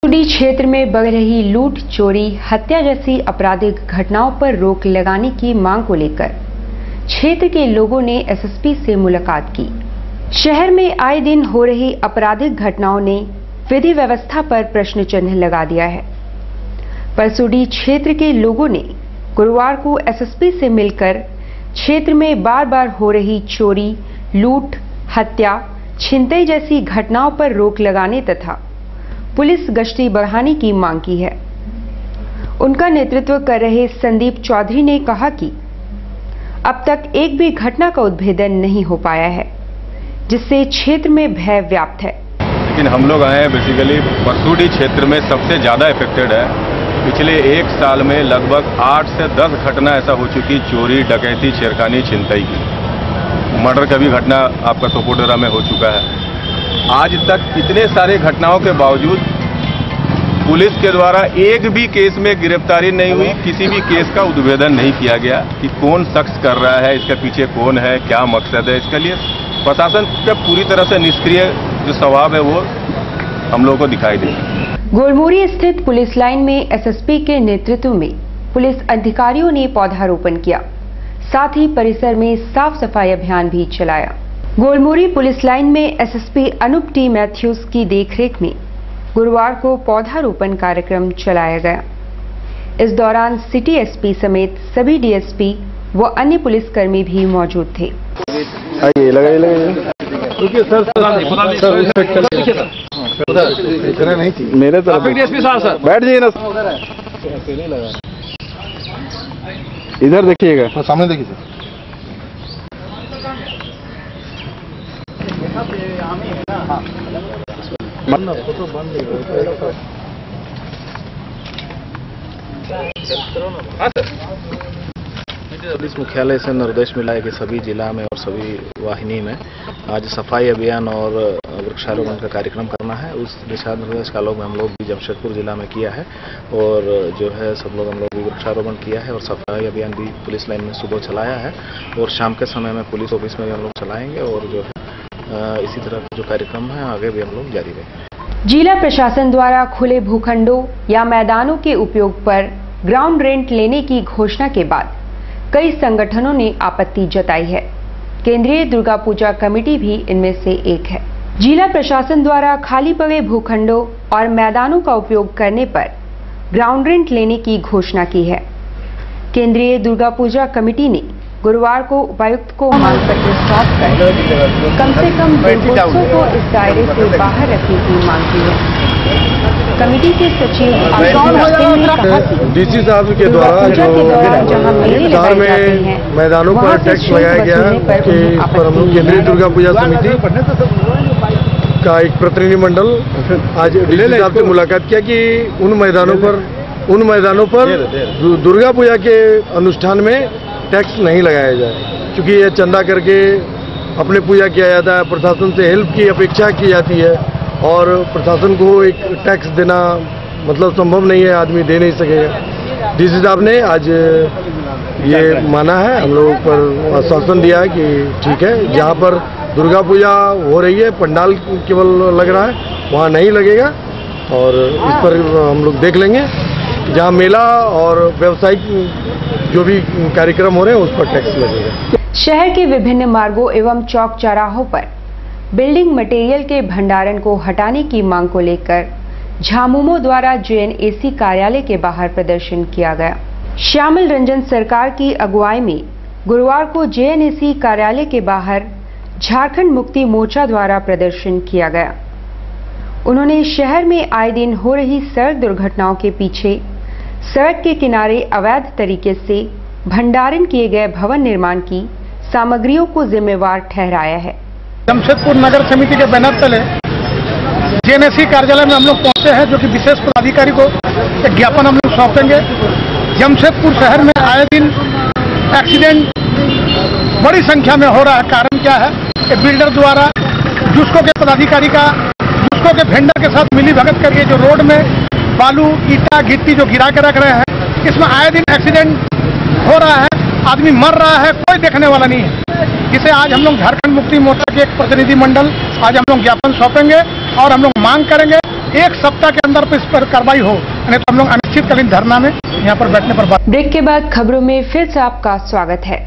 सूडी क्षेत्र में बढ़ रही लूट, चोरी, हत्या जैसी आपराधिक घटनाओं पर रोक लगाने की मांग को लेकर क्षेत्र के लोगों ने एसएसपी से मुलाकात की। शहर में आए दिन हो रही आपराधिक घटनाओं ने विधि व्यवस्था पर प्रश्न चिन्ह लगा दिया है। परसूडी क्षेत्र के लोगों ने गुरुवार को एसएसपी से मिलकर क्षेत्र में बार बार हो रही चोरी, लूट, हत्या, छिनतई जैसी घटनाओं पर रोक लगाने तथा पुलिस गश्ती बढ़ाने की मांग की है। उनका नेतृत्व कर रहे संदीप चौधरी ने कहा कि अब तक एक भी घटना का उद्भेदन नहीं हो पाया है, जिससे क्षेत्र में भय व्याप्त है। लेकिन हम लोग आए हैं बेसिकली परसूडी क्षेत्र में सबसे ज्यादा इफेक्टेड है। पिछले एक साल में लगभग 8 से 10 घटना ऐसा हो चुकी, चोरी, डकैती, छेड़खानी, छिनतई की। मर्डर का भी घटना आपका सोपोडरा में हो चुका है। आज तक इतने सारे घटनाओं के बावजूद पुलिस के द्वारा एक भी केस में गिरफ्तारी नहीं हुई, किसी भी केस का उद्भेदन नहीं किया गया कि कौन शख्स कर रहा है, इसके पीछे कौन है, क्या मकसद है। इसके लिए प्रशासन का पूरी तरह से निष्क्रिय जो स्वभाव है वो हम लोगों को दिखाई देता है। गोलमुरी स्थित पुलिस लाइन में एसएसपी के नेतृत्व में पुलिस अधिकारियों ने पौधारोपण किया, साथ ही परिसर में साफ सफाई अभियान भी चलाया। गोलमुरी पुलिस लाइन में एसएसपी अनूप टी मैथ्यूज की देखरेख में गुरुवार को पौधारोपण कार्यक्रम चलाया गया। इस दौरान सिटी एसपी समेत सभी डीएसपी व अन्य पुलिसकर्मी भी मौजूद थे। मेरे तरफ बैठ जाइए ना, इधर देखिएगा, सामने देखिए सर। पुलिस मुख्यालय से निर्देश मिला है कि सभी जिला में और सभी वाहिनी में आज सफाई अभियान और वृक्षारोपण का कार्यक्रम करना है। उस दिशा निर्देश का लोग हम लोग भी जमशेदपुर जिला में किया है और जो है सब लोग हम लोग भी वृक्षारोपण किया है और सफाई अभियान भी पुलिस लाइन में सुबह चलाया है और शाम के समय में पुलिस ऑफिस में भी हम लोग चलाएंगे और जो है इसी तरह जो कार्यक्रम है आगे भी हम लोग जारी रहेंगे। जिला प्रशासन द्वारा खुले भूखंडों या मैदानों के उपयोग पर ग्राउंड रेंट लेने की घोषणा के बाद कई संगठनों ने आपत्ति जताई है। केंद्रीय दुर्गा पूजा कमेटी भी इनमें से एक है। जिला प्रशासन द्वारा खाली पड़े भूखंडों और मैदानों का उपयोग करने पर ग्राउंड रेंट लेने की घोषणा की है। केंद्रीय दुर्गा पूजा कमेटी ने गुरुवार को उपायुक्त को मांग पत्र सौंपकर कम से कम दुर्गोत्सव को इस दायरे से बाहर रखने की मांग की है। कमेटी के सचिव डीसी साहब के द्वारा जो में मैदानों पर टैक्स लगाया गया है कि इस पर हम लोग केंद्रीय दुर्गा पूजा समिति का एक प्रतिनिधिमंडल आज डीसी साहब से मुलाकात किया कि उन मैदानों पर दुर्गा पूजा के अनुष्ठान में टैक्स नहीं लगाया जाए, क्योंकि यह चंदा करके अपने पूजा किया जाता है। प्रशासन से हेल्प की अपेक्षा की जाती है और प्रशासन को एक टैक्स देना मतलब संभव नहीं है, आदमी दे नहीं सकेगा। डीसी साहब ने आज ये माना है, हम लोगों पर आश्वासन दिया है कि ठीक है, जहाँ पर दुर्गा पूजा हो रही है पंडाल केवल लग रहा है वहाँ नहीं लगेगा और इस पर हम लोग देख लेंगे। जहाँ मेला और व्यावसायिक जो भी कार्यक्रम हो रहे हैं उस पर टैक्स लगेगा। शहर के विभिन्न मार्गों एवं चौक चौराहों पर बिल्डिंग मटेरियल के भंडारण को हटाने की मांग को लेकर झामुमो द्वारा जेएनएसी कार्यालय के बाहर प्रदर्शन किया गया। श्यामल रंजन सरकार की अगुवाई में गुरुवार को जेएनएसी कार्यालय के बाहर झारखंड मुक्ति मोर्चा द्वारा प्रदर्शन किया गया। उन्होंने शहर में आए दिन हो रही सड़क दुर्घटनाओं के पीछे सड़क के किनारे अवैध तरीके से भंडारण किए गए भवन निर्माण की सामग्रियों को जिम्मेवार ठहराया है। जमशेदपुर नगर समिति के बैनर तले जेएनएसी कार्यालय में हम लोग पहुंचे हैं, जो कि विशेष पदाधिकारी को एक ज्ञापन हम लोग सौंपेंगे। जमशेदपुर शहर में आए दिन एक्सीडेंट बड़ी संख्या में हो रहा है। कारण क्या है कि बिल्डर द्वारा जुस्को के पदाधिकारी का जुस्को के वेंडर के साथ मिली भगत करके जो रोड में बालू, ईटा, गिट्टी जो गिरा के रख रहे हैं, इसमें आए दिन एक्सीडेंट हो रहा है, आदमी मर रहा है, कोई देखने वाला नहीं है। जिसे आज हम लोग झारखंड मुक्ति मोर्चा के एक प्रतिनिधिमंडल आज हम लोग ज्ञापन सौंपेंगे और हम लोग मांग करेंगे 1 सप्ताह के अंदर इस पर कार्रवाई हो, नहीं तो हम लोग अनिश्चितकालीन धरना में यहाँ पर बैठने पर बात। ब्रेक के बाद खबरों में फिर से आपका स्वागत है।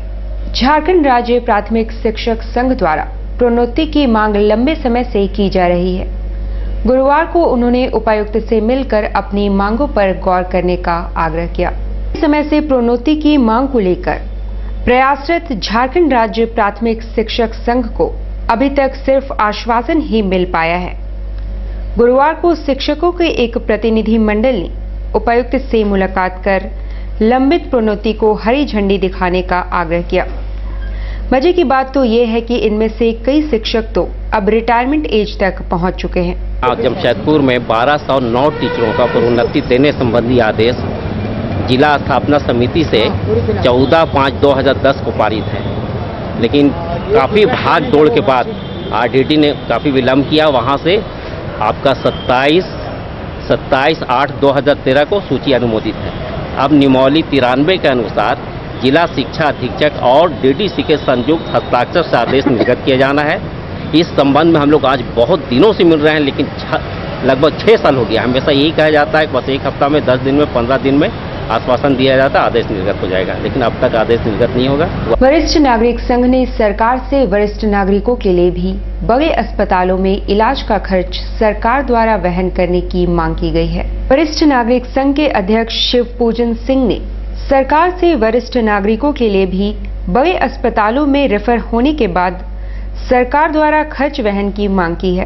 झारखंड राज्य प्राथमिक शिक्षक संघ द्वारा प्रोन्नति की मांग लंबे समय से की जा रही है। गुरुवार को उन्होंने उपायुक्त से मिलकर अपनी मांगों पर गौर करने का आग्रह किया। इस समय से प्रोन्नति की मांग को लेकर प्रयासरत झारखंड राज्य प्राथमिक शिक्षक संघ को अभी तक सिर्फ आश्वासन ही मिल पाया है। गुरुवार को शिक्षकों के एक प्रतिनिधि मंडल ने उपायुक्त से मुलाकात कर लंबित प्रोन्नति को हरी झंडी दिखाने का आग्रह किया। मजे की बात तो ये है कि इनमें से कई शिक्षक तो अब रिटायरमेंट एज तक पहुंच चुके हैं। जमशेदपुर में 1209 टीचरों का प्रोन्नति देने संबंधी आदेश जिला स्थापना समिति से 14/5/2010 को पारित है, लेकिन काफ़ी भाग दौड़ के बाद आरडीडी ने काफ़ी विलम्ब किया। वहां से आपका 27/8/2013 को सूची अनुमोदित है। अब नियमावली 93 के अनुसार जिला शिक्षा अधीक्षक और डीडीसी के संयुक्त हस्ताक्षर से आदेश निर्गत किया जाना है। इस संबंध में हम लोग आज बहुत दिनों से मिल रहे हैं, लेकिन लगभग 6 साल हो गया। हमेशा यही कहा जाता है कि बस 1 हफ्ता में, 10 दिन में, 15 दिन में आश्वासन दिया जाता है, आदेश निर्गत हो जाएगा, लेकिन अब तक आदेश निर्गत नहीं होगा। वरिष्ठ नागरिक संघ ने सरकार से वरिष्ठ नागरिकों के लिए भी बड़े अस्पतालों में इलाज का खर्च सरकार द्वारा वहन करने की मांग की गई है। वरिष्ठ नागरिक संघ के अध्यक्ष शिवपूजन सिंह ने सरकार से वरिष्ठ नागरिकों के लिए भी बड़े अस्पतालों में रेफर होने के बाद सरकार द्वारा खर्च वहन की मांग की है।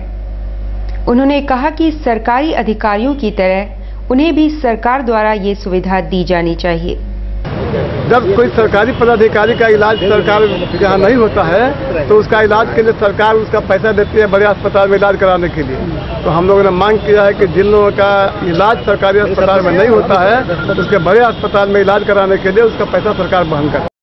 उन्होंने कहा कि सरकारी अधिकारियों की तरह उन्हें भी सरकार द्वारा ये सुविधा दी जानी चाहिए। जब कोई सरकारी पदाधिकारी का इलाज सरकार जहाँ नहीं होता है तो उसका इलाज के लिए सरकार उसका पैसा देती है बड़े अस्पताल में इलाज कराने के लिए। तो हम लोगों ने मांग किया है कि जिन लोगों का इलाज सरकारी अस्पताल में नहीं होता है उसके बड़े अस्पताल में इलाज कराने के लिए उसका पैसा सरकार वहन करे।